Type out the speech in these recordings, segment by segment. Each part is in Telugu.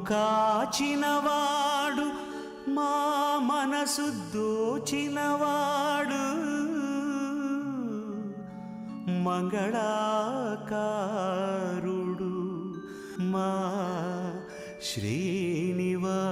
కాచినవాడు మా మనసు దోచినవాడు మంగళాకారుడు మా శ్రీనివాసుడు.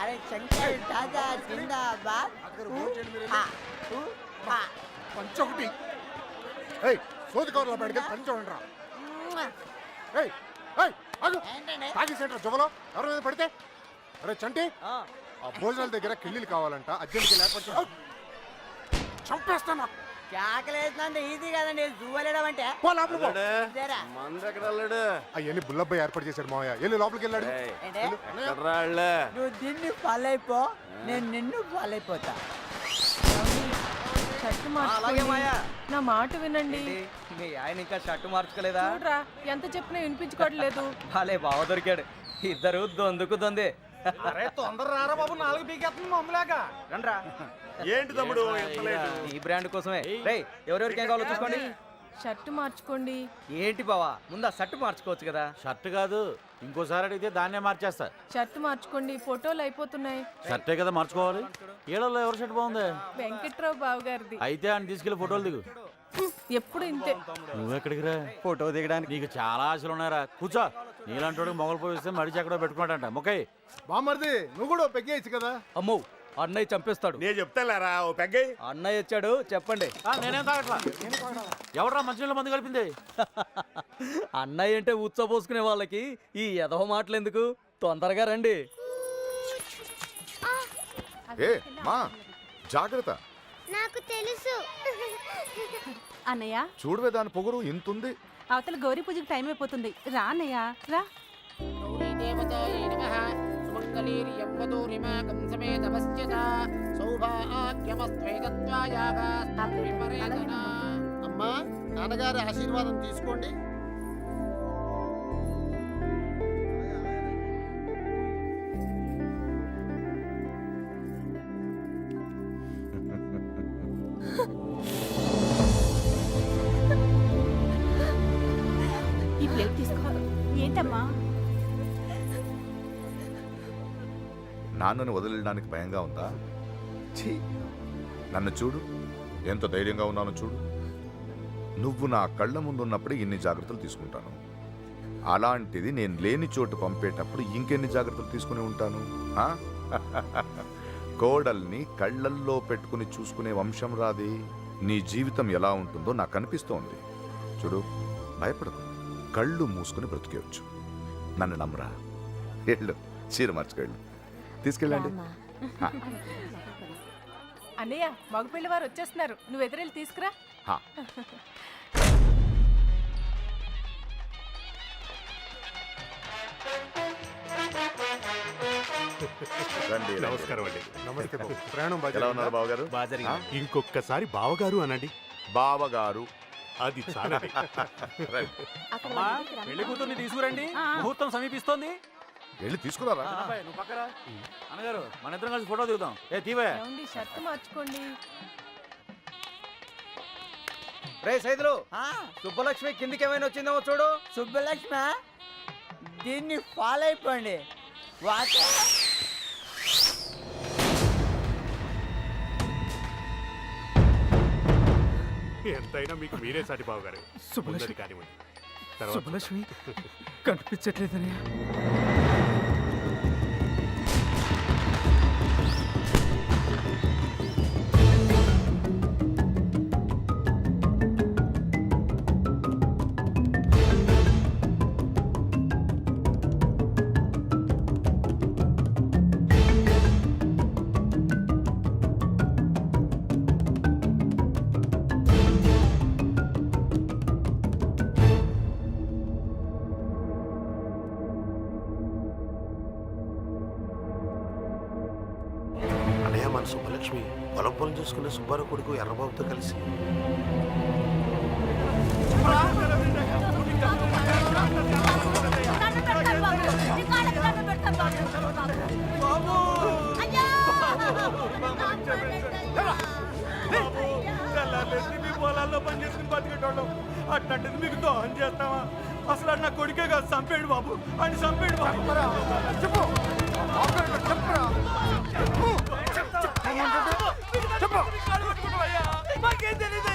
अरे शंकर दादा जिंदाबाद పంచొకటి సోదికోరలో పెడితే పని చూడండిరా. తాగి సెంటర్ జువలో ఎవరి మీద పడితే అరే చంటి ఆ భోజనాల దగ్గర కిళ్ళీలు కావాలంట అర్జెంట్కి లేకపోతే చంపేస్తాను. కేకలేదండి ఈజీ కదండి జువ్వలేడం అంటే అవన్నీ బుల్లబ్బాయి ఏర్పాటు చేశాడు మావయ్య. వెళ్ళి లోపలికి వెళ్ళాడు. నువ్వు దీన్ని ఫాలో అయిపో, నేను నిన్ను ఫాలో అయిపోతా. షర్టు నా మాట వినండి. మీ ఆయన ఇంకా షర్టు మార్చుకోలేదా? చూడరా ఎంత చెప్పినా వినిపించుకోవట్లేదు. బాలే బావ దొరికాడు. ఇద్దరు దొందుకు దొందే. అరే తొందర రారా బాబు, 4 పీకేస్తుంది మమ్మలాగా. రండ్రా. ఏంటి తమ్ముడు ఈ బ్రాండ్ కోసమే. రేయ్ ఎవరెవరికి ఏం కావాలో చూసుకోండి. షర్టు మార్చుకోండి. ఏంటి బావా, ముందు ఆ షర్టు మార్చుకోవచ్చు కదా. షర్ట్ కాదు, ఇంకోసారి అడిగితే దాన్నే మార్చేస్తా. షర్టు మార్చుకోండి, ఫోటోలు అయిపోతున్నాయి. షర్టే కదా మార్చుకోవాలి. ఏళ్ళలో ఎవరి షర్ట్ బాగుంది? వెంకట్రావు బావ గారిది. అయితే ఆయన తీసుకెళ్లి ఫోటోలు దిగు. ఎప్పుడు ఇంతే. నువ్వెక్కడికి రా? ఫోటో దిగడానికి నీకు చాలా ఆశలు ఉన్నారా? కూర్చో. నీలాంటి మొగలు పోయిస్తే మడిచి ఎక్కడో పెట్టుకున్నాడంట. మొక్కై బామర్ది నువ్వు కూడా పెగ్గేయచ్చు కదా. అమ్మో అన్నయ్య చంపేస్తాడు. నేను చెప్తారా ఓ పెగ్గై. అన్నయ్య వచ్చాడు చెప్పండి. నేనేం తాగట్లా. ఎవడరా మంచినీళ్ళ మందు కలిపింది? అన్నయ్య అంటే ఉచ్చపోసుకునే వాళ్ళకి ఈ ఎదవ మాటలు ఎందుకు? తొందరగా రండి. జాగ్రత్త. నాకు తెలుసు. అన్నయ్య చూడవే దాని పొగరు ఇంతుంది. అవతల గౌరీ పూజకి టైం అయిపోతుంది. రా అన్నయ్య రా. అమ్మా నాన్నగారి ఆశీర్వాదం తీసుకోండి. ఈ ప్లేట్ తీసుకో. ఏంటమ్మా? నాన్నను వదిలేయడానికి భయంగా ఉందా? ఛీ, నన్ను చూడు, ఎంత ధైర్యంగా ఉన్నానో చూడు. నువ్వు నా కళ్ళ ముందున్నప్పుడు ఇన్ని జాగ్రత్తలు తీసుకుంటాను. అలాంటిది నేను లేని చోటు పంపేటప్పుడు ఇంకెన్ని జాగ్రత్తలు తీసుకుని ఉంటాను? కోడల్ని కళ్ళల్లో పెట్టుకుని చూసుకునే వంశం రాది. నీ జీవితం ఎలా ఉంటుందో నాకు అనిపిస్తోంది. చూడు, భయపడకు. కళ్ళు మూసుకుని బ్రతికేయచ్చు. నన్ను నమ్మరా? వెళ్ళు, చీర మార్చుకెళ్ళు, తీసుకెళ్ళండి. హా, అన్నయ్య మగపిల్లి వారు వచ్చేస్తున్నారు, నువ్వు ఎదురెళ్ళి తీసుకురా. హా. రండి, రండి. నమస్కారం అండి. నమస్తే బాబు. ప్రయాణం బాగా ఎలా ఉన్నారు బావగారు? ఇంకొకసారి బావగారు అనండి. బావగారు. అది చాలా రైట్. అమ్మా, పెళ్లి కూతుర్ని తీసుకురండి, ముహూర్తం సమీపిస్తోంది. వెళ్ళి తీసుకురారా. అబ్బాయి, నువ్వు పక్కరా. అన్నగారు, మన ఇద్దరం కలిసి ఫోటో దిగుదాం. ఏ తీవే. ఏమండి షర్ట్ మార్చుకోండి. రే సైదులు, సుబ్బలక్ష్మి కిందికి ఏమైనా వచ్చిందేమో చూడు. సుబ్బలక్ష్మి దీన్ని ఫాలో అయిపోండి. ఎంతైనా మీకు మీరే సాటి బావగారు. ముందది కానివ్వండి. తర్వాత సుబ్బలక్ష్మి కనిపించట్లేదనయ్య. అన్నయ్య, మన సుబ్బలక్ష్మి పొలం పొలం చూసుకునే సుబ్బారావు కొడుకు ఎర్రబాబుతో కలిసి మీ పొలాల్లో పని చేసుకుని బతికేటోళ్ళం, అట్లాంటిది మీకు దోహం చేస్తావా? అసలు నా కొడుకే కాదు, చంపేడు బాబు అని, చంపేడు బాబు.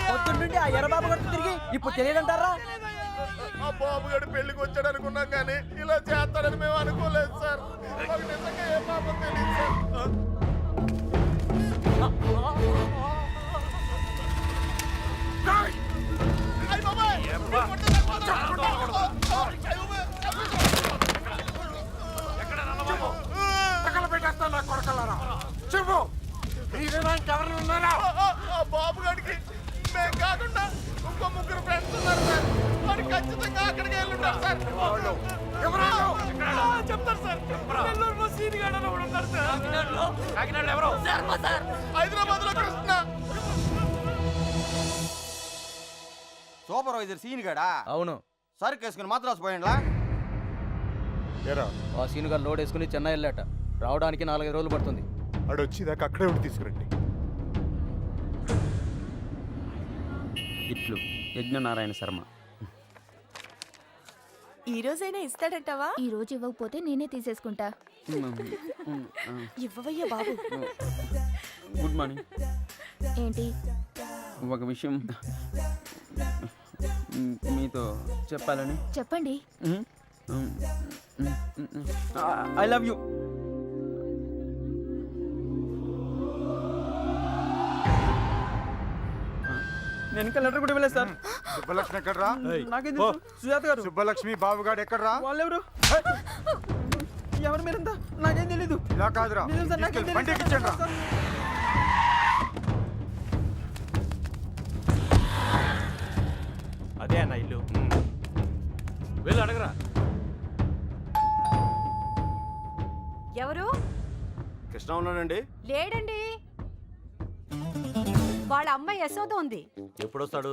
పొద్దున్నుండి ఆ ఎర్రబాబు కొడుకు తిరిగి ఇప్పుడు తెలియదంటారా? ఆ బాబుగాడు పెళ్లికి వచ్చాడు అనుకున్నాం కానీ ఇలా చేస్తాడని మేము అనుకోలేదు సార్. మాకు నిజంగా ఏ పాపం తెలియదు సార్. చెప్పు, ఎవరు ఉన్నారా? ఆ బాబుగాడికి మేము కాకుండా ఇంకో ముగ్గురు ఫ్రెండ్స్ ఉన్నారు సార్. వాడు ఖచ్చితంగా అక్కడికి వెళ్ళి ఉంటారు సార్. చెప్తారు సార్. నెల్లూరులో సీనిగాడు అని ఒకడు ఉన్నారు సార్. కాకినాడలో ఎవరు? హైదరాబాద్ లో కృష్ణ. సూపర్వైజర్ సీన్ గడా అవును. సరుకు వేసుకుని మాత్రం పోయిండ్లా. ఆ సీనుగా లోడ్ వేసుకుని చెన్నై వెళ్ళాట. రావడానికి 4-5 రోజులు పడుతుంది. వాడు వచ్చేదాకా అక్కడే ఉండి తీసుకురండి. ఇట్లు యజ్ఞనారాయణ శర్మ. ఈ రోజైనా ఇస్తాడంటావా? ఈ రోజు ఇవ్వకపోతే నేనే తీసేసుకుంటా. ఇవ్వవయ్యా బాబు. Good morning. ఏంటి? ఒక విషయం మీతో చెప్పాలని. చెప్పండి. I love you. నేను ఇంకా లెటర్ కూడా ఇవ్వలేదు సార్. సుబ్బలక్ష్మి ఎక్కడరా? నాకేం తెలుసు? సుజాత గారు. సుబ్బలక్ష్మి బాబుగాడు ఎక్కడరా? వాళ్ళెవరు? ఎవరు మీరంతా? నాకేం తెలీదు. ఇలా కాదురా, నిజం సార్, నాకేం తెలీదు. బండి ఎక్కించండి రా. అదే అన్న ఇల్లు. వెళ్ళి అడగరా. ఎవరు? కృష్ణ ఉన్నాడండి. లేడండి. వాళ్ళ అమ్మాయి యశోద ఉంది. ఎప్పుడొస్తాడు?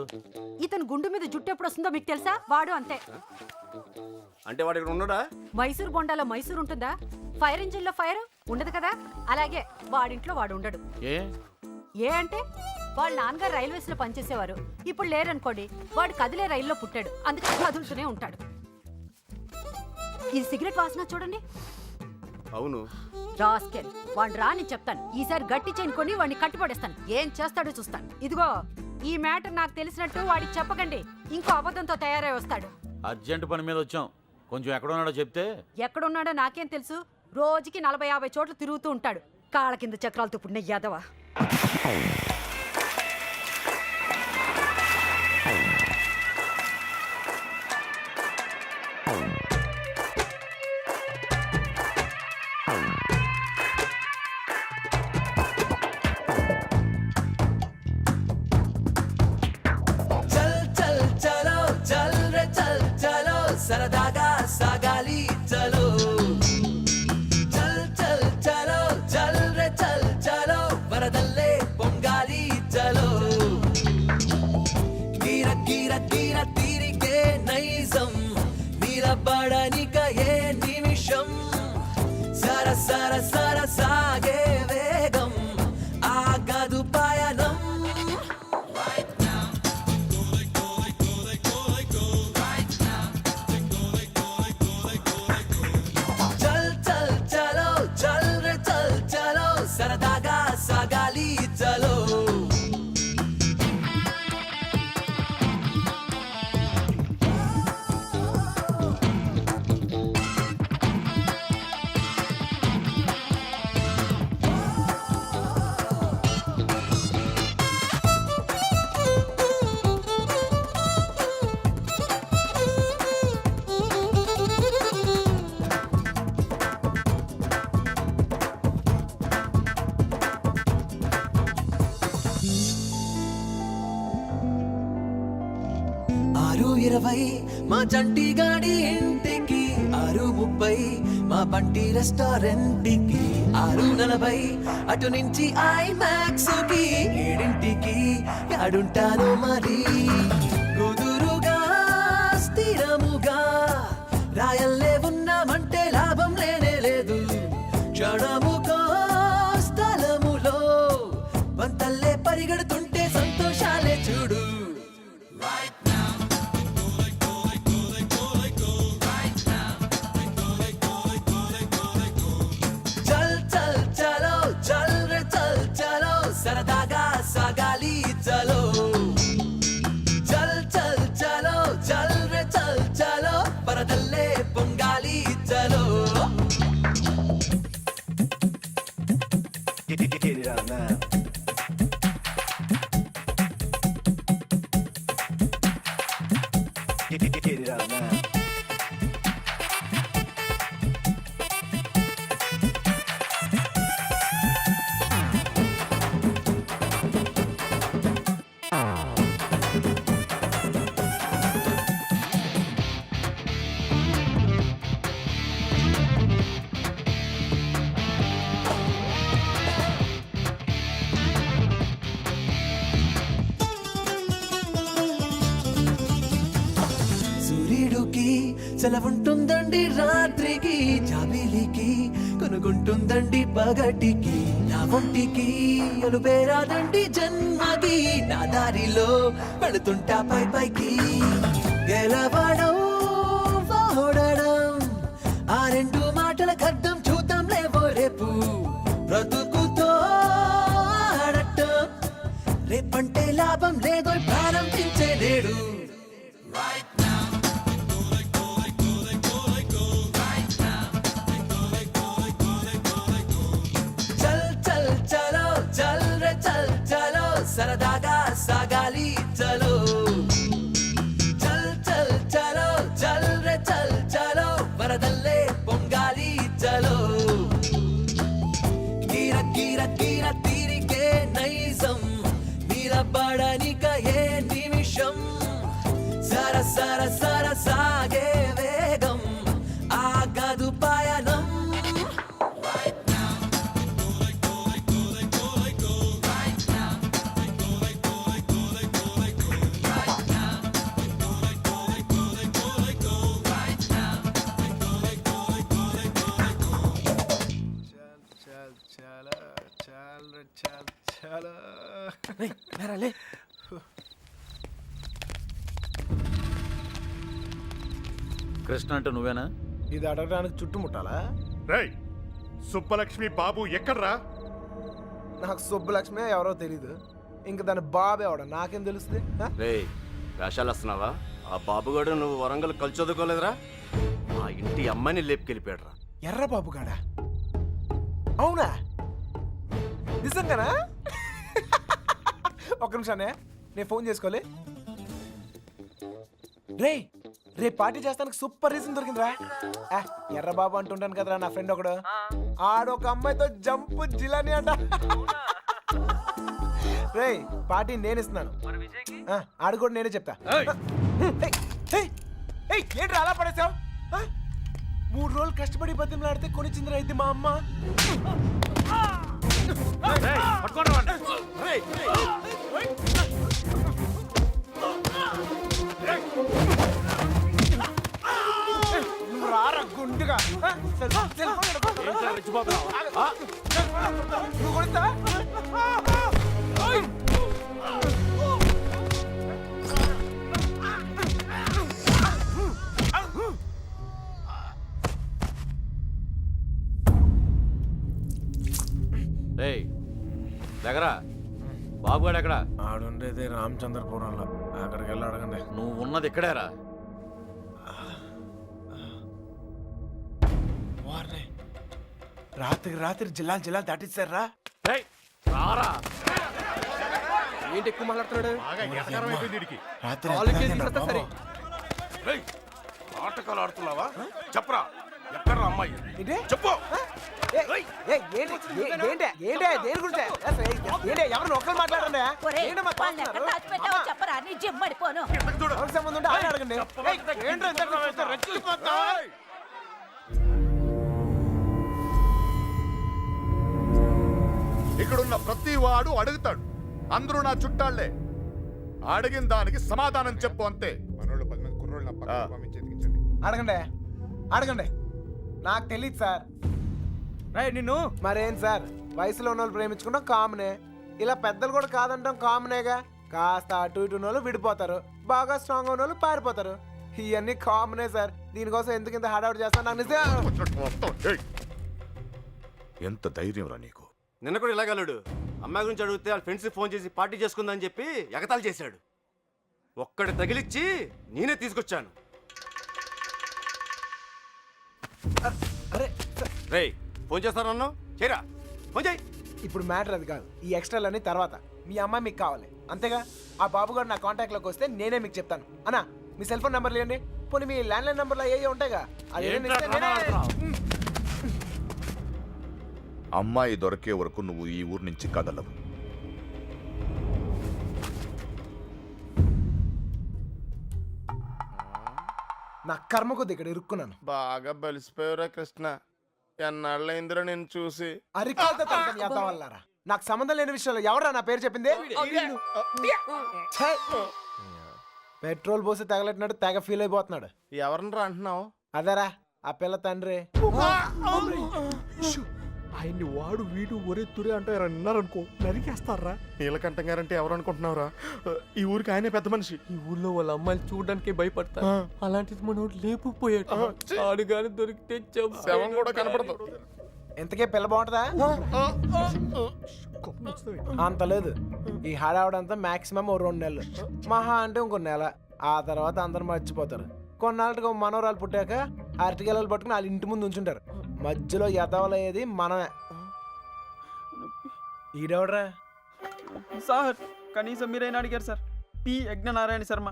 ఇతను గుండు మీద జుట్టు ఎప్పుడు వస్తుందో మీకు తెలుసా? వాడు అంతే. అంటే వాడు ఇక్కడ ఉన్నాడా? మైసూర్ బొండాలో మైసూర్ ఉంటుందా? ఫైర్ ఇంజిన్ లో ఫైర్ ఉండదు కదా, అలాగే వాడింట్లో వాడు ఉండడు. ఏ అంటే వాళ్ళ నాన్నగారు రైల్వేస్ లో పనిచేసేవారు. ఇప్పుడు లేరనుకోండి, వాడు కదిలే రైల్లో పుట్టాడు, అందుకే కదులుతూనే ఉంటాడు. ఈ సిగరెట్ వాసన చూడండి. అవును. రాస్కెల్, వాడు రాని చెప్తాను. ఈసారి గట్టి చైన్ కొని వాడిని కట్టిపడేస్తాను. ఏం చేస్తాడో చూస్తాను. ఇదిగో, ఈ మ్యాటర్ నాకు తెలిసినట్టు వాడికి చెప్పకండి. ఇంకో అబద్ధంతో తయారై వస్తాడు. అర్జెంట్ పని మీద వచ్చాం, కొంచెం ఎక్కడున్నాడో చెప్తే. ఎక్కడున్నాడో నాకేం తెలుసు? రోజుకి 40-50 చోట్ల తిరుగుతూ ఉంటాడు. కాళ్ళ కింద చక్రాలతో పుట్టిన యాదవ. సరదాగా సాగాలి చలో చల్ చల్ చలో చల్ రే చల్ చలో వరదల్లే పొంగాలి చలో గిర గిర గిర తిరిగే నైజం నిలబడనిక ఏ నిమిషం సర సర సర సాగే వేగం ఆగదు పయనం చల్ చల్ చలో చల్ రే చల్ చలో సరదాగా సాగాలి చలో ఆరు 20 మా చంటి గాడి ఇంటికి 6:30 మా బంటి రెస్టారెంట్కి 6:40 అటు నుంచి ఐమాక్స్ కి 7ంటికి యాడుంటాను మరి కుదురుగా స్థిరముగా రాయల్లే ఉన్నామంటే లాభం లేనే లేదు క్షణముకో స్థలములో వంతల్లే పరిగెడుతుంటే సంతోషాలే చూడు చల్ చల్ చలో చల్ రే చల్ చలో సరదాగా సాగాలి చలో చల్ చల్ చలో చల్ రే చల్ చలో పరదల్లే పొంగాలి చలో సూర్యుడికి సెలవుంటుందండి రాత్రికి జాబిలికి కొనుగుంటుందండి పగటికి నా ఒంటికి అలుపేరాదండి జన్మకి నా దారిలో పెడుతుంటా పై పైకి గెలవడం ఓడడం ఆ రెండు మాటలకు అర్థం చూద్దాం లేవో రేపు బ్రతుకుతో ఆడటం రేపంటే లాభం లేదో ప్రారంభించే నేడు చల్ చల్ చలో చల్ రే చల్ చలో సరదాగా సాగాలి చలో చల్ చల్ చలో చల్ రే చల్ చలో వరదల్లే పొంగాలి చలో గిర గిర గిర తిరిగే నైజం నిలబడనిక ఏ నిమిషం సర సర సర సాగే వేగం ఆగదు పయనం కృష్ణ అంటే నువ్వేనా? ఇది అడగడానికి చుట్టుముట్టాలా? రేయ్ సుబ్బలక్ష్మి బాబు ఎక్కడ్రా? నాకు సుబ్బలక్ష్మి ఎవరో తెలీదు, ఇంక దాని బాబు ఎవడ నాకేం తెలుస్తుంది? రే వేషాలు వస్తున్నావా? ఆ బాబుగాడు నువ్వు వరంగల్ కలిసి చదువుకోలేదురా? మా ఇంటి అమ్మాయిని లేపుకెళ్ళిపోయాడురా. ఎర్ర బాబుగాడా? అవునా? నిజంగానా? ఒక్క నిమిషానే, నేను ఫోన్ చేసుకోలే. రేపు పార్టీ చేస్తానికి సూపర్ రీజన్ దొరికిందిరా. ఎర్రబాబు అంటుంటాను కదరా నా ఫ్రెండ్ ఒకడు, ఆడొక అమ్మాయితో జంపు జిలాని అంట. రే పార్టీ నేను ఇస్తున్నాను, ఆడు కూడా నేనే చెప్తా. ఏంటి అలా పడేసావు? 3 రోజులు కష్టపడి బతిమలాడితే కొనిచ్చిందిరా ఇది మా అమ్మ. నువ్వు రారా గుండుగా. నువ్వు కొడతా? రేయ్ దగ్గర బాబుగాడు ఎక్కడ? ఆడుండేది రామచంద్రపురంలో. అక్కడికి వెళ్ళి అడగండి. నువ్వు ఉన్నది ఇక్కడేరా. వారిని రాత్రికి రాత్రి జిల్లా దాటిస్తారా? రేయ్ రారా. ఏంటి ఎక్కువ మాట్లాడుతున్నాడు? రాత్రి ఆటకాలు ఆడుతున్నావా? చెప్పరా ఎక్కడ అమ్మాయి? చెప్పు. ఎవరు ఒక్కరు మాట్లాడండి. చెప్పరా నీ జిమ్మడిపోను. సంబంధం ఉంటే ఆయన అడగండి. ఇక్కడున్న ప్రతి వాడు అడుగుతాడు. అందరూ నా చుట్టాళ్లే. అడిగిన దానికి సమాధానం చెప్పు అంతే. అడగండి అడగండి. నాకు తెలియదు సార్. నిన్ను మరేం సార్, వయసులో ఉన్న వాళ్ళు ప్రేమించుకుంటాం కామనే. ఇలా పెద్దలు కూడా కాదంటాం కామనేగా. కాస్త అటు ఇటు ఉన్న వాళ్ళు విడిపోతారు, బాగా స్ట్రాంగ్ ఉన్న వాళ్ళు పారిపోతారు. ఇవన్నీ కామనే సార్. దీనికోసం ఎందుకు ఇంత హడావుడి చేస్తాను నాకు నిజం. ఎంత ధైర్యం రా నీకు? నిన్న కూడా ఇలాగలడు. అమ్మాయి గురించి అడిగితే వాళ్ళ ఫ్రెండ్స్కి ఫోన్ చేసి పార్టీ చేసుకుందని చెప్పి ఎగతాళి చేశాడు. ఒక్కడి తగిలిచ్చి నేనే తీసుకొచ్చాను. అరే రేయ్ ఫోన్ చేస్తానన్నావు, చేయరా ఫోన్ చేయి. ఇప్పుడు మ్యాటర్ అది కాదు. ఈ ఎక్స్ట్రాలన్నీ తర్వాత. మీ అమ్మాయి మీకు కావాలి అంతేగా. ఆ బాబు గారు నా కాంటాక్ట్లోకి వస్తే నేనే మీకు చెప్తాను. అన్నా మీ సెల్ ఫోన్ నెంబర్లు ఇవ్వండి. పోనీ మీ ల్యాండ్లైన్ నెంబర్లో ఏ ఉంటాయిగా. అమ్మాయి దొరికే వరకు నువ్వు ఈ ఊరు నుంచి కదలవు. నా కర్మ కొద్ది ఇక్కడ ఇరుక్కున్నాను. బాగా బలిసిపోయారా కృష్ణ. ఎన్నాళ్ళైందిరా నేను చూసి. అరికాలరా నాకు సంబంధం లేని విషయంలో ఎవరా నా పేరు చెప్పింది? ఛే! పెట్రోల్ పోసి తగలెట్టినట్టు తెగ ఫీల్ అయిపోతున్నాడు. ఎవరినరా అంటున్నావు? అదేరా ఆ పిల్ల తండ్రి. ఆయన్ని వాడు వీడు ఒరే తురే అంటే అన్నారనుకో నరికేస్తారా. నీలకంఠం గారంటే ఎవరు అనుకుంటున్నావురా? ఈ ఊరికి ఆయనే పెద్ద మనిషి. ఈ ఊర్లో వాళ్ళ అమ్మాయిలు చూడడానికి భయపడతారు. అలాంటిది మనోడు లేపుపోయాడు. ఆడు గాని దొరికితే శవం కూడా కనపడదు. ఇంతకే పిల్ల బాగుంటుందా? అంత లేదు. ఈ హడావుడంతా మాక్సిమం 2 నెలలు, మహా అంటే ఇంకో నెల. ఆ తర్వాత అందరు మర్చిపోతారు. కొన్నాళ్ళకి మనవరాలు పుట్టాక అరటిగెలలు పట్టుకుని వాళ్ళ ఇంటి ముందు ఉంచుంటారు. మధ్యలో ఎదవలయ్యేది మనమే. ఈడెవడరా? సార్ కనీసం మీరైనా అడిగారు sir. P Yagnanarayana Sharma.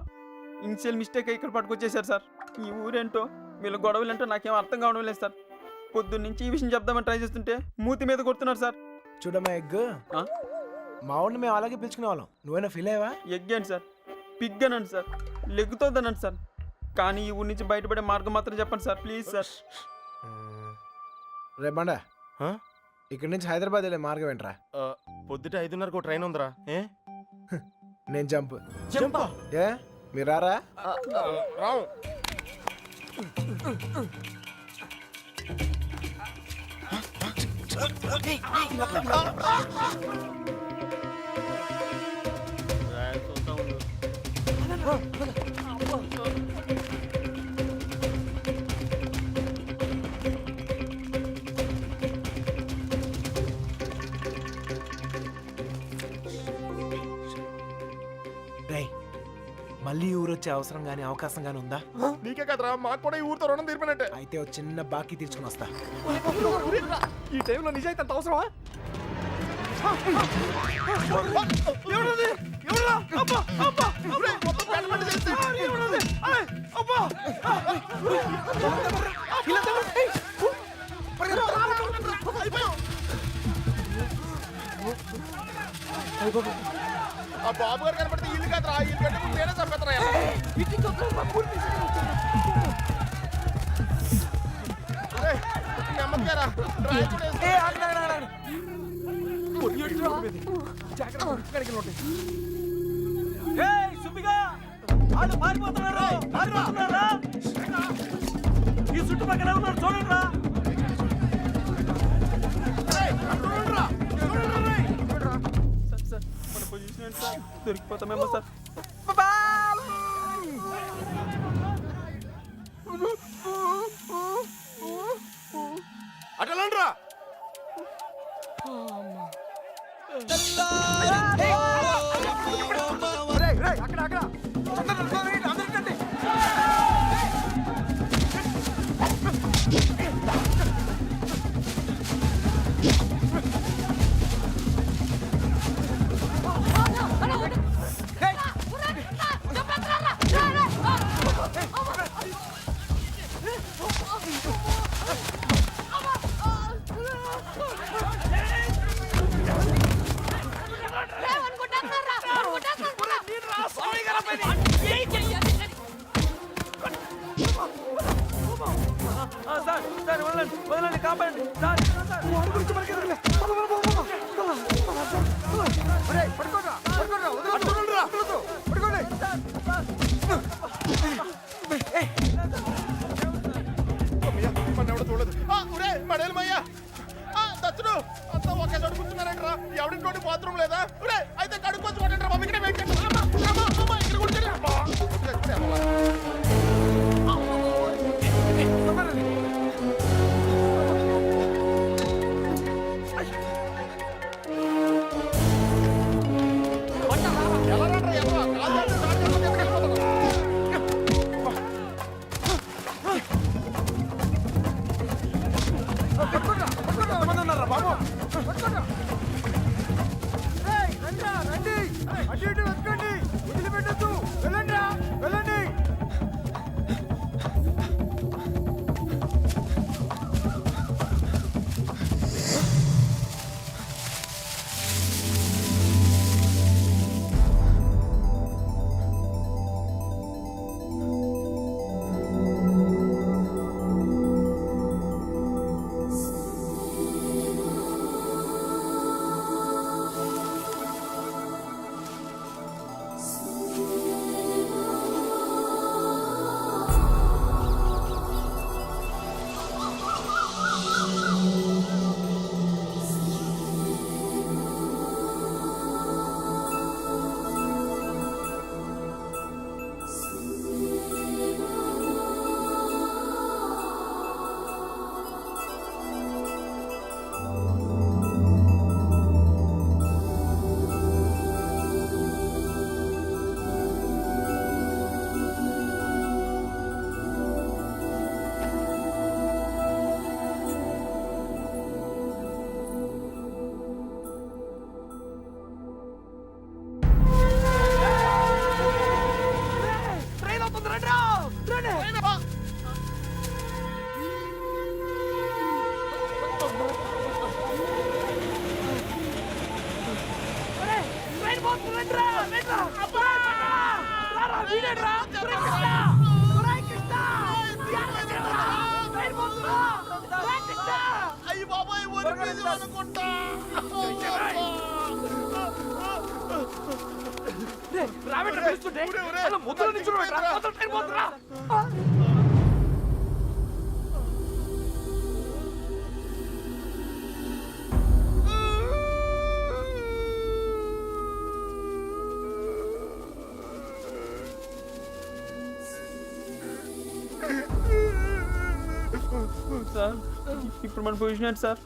Initial mistake ఇక్కడ పట్టుకొచ్చేసారు సార్. ఈ ఊరేంటో వీళ్ళ గొడవలేంటో నాకేం అర్థం కావడం లేదు సార్. పొద్దున్నుంచి ఈ విషయం చెప్దామని ట్రై చేస్తుంటే మూతి మీద కొడుతున్నారు సార్. చూడమ్మా ఎగ్, మా ఊడిని మేము అలాగే పిలుచుకునే వాళ్ళం. నువ్వైనా ఫీల్ అయ్యావా? ఎగ్ అండి సార్, పిగ్ అనండి సార్, లెగ్గుతోందనండి సార్. కానీ ఈ ఊరి నుంచి బయటపడే మార్గం మాత్రం చెప్పండి సార్, ప్లీజ్ సార్. రేపండా ఇక్కడి నుంచి హైదరాబాద్ వెళ్ళే మార్గం ఏంట్రా? పొద్దుట 5:30కు ట్రైన్ ఉందిరా. నేను జంప్. ఏ మీరు రారా? రావు. మళ్ళీ ఊరు వచ్చే అవసరం గానీ అవకాశం గానీ ఉందా? నీకే కదరా, మాకు కూడా ఈ ఊరితో రుణం తీర్పినట్టే. అయితే ఒక చిన్న బాకీ తీర్చుకుని వస్తా. ఈ టైంలో నిజాయితీ అంత అవసరమా? ఆ బాబు గారు కనపడితే ఇల్లు కదరా ఇల్లు కంటే ముందు నేనే చంపేతరా నెమ్మదిగారా ఈ చుట్టుపక్కల ఉన్నారు చూడండి సార్ మన పొజిషన్ ఏంటి సార్ దొరికిపోతామేమో సార్ అటలండ్రా సార్ సార్ వదలండి వదలండి కాపాడండి సార్ సార్ ఎవడో చూడదు పడేలమయ్యా దచ్చుడు అంతా ఒకే చోటు కూర్చున్నారంటరా ఎవడింటోటి బాత్రూమ్ లేదా అయితే కడుక్కొచ్చి కొట్టండి బాబు ఇక్కడ వెయిట్ చేయండి ఇక్కడ కూర్చోండి అయ్యి బాబాయ్ అనుకుంటా సార్ ఇప్పుడు మన పొజిషన్ ఏంటి సార్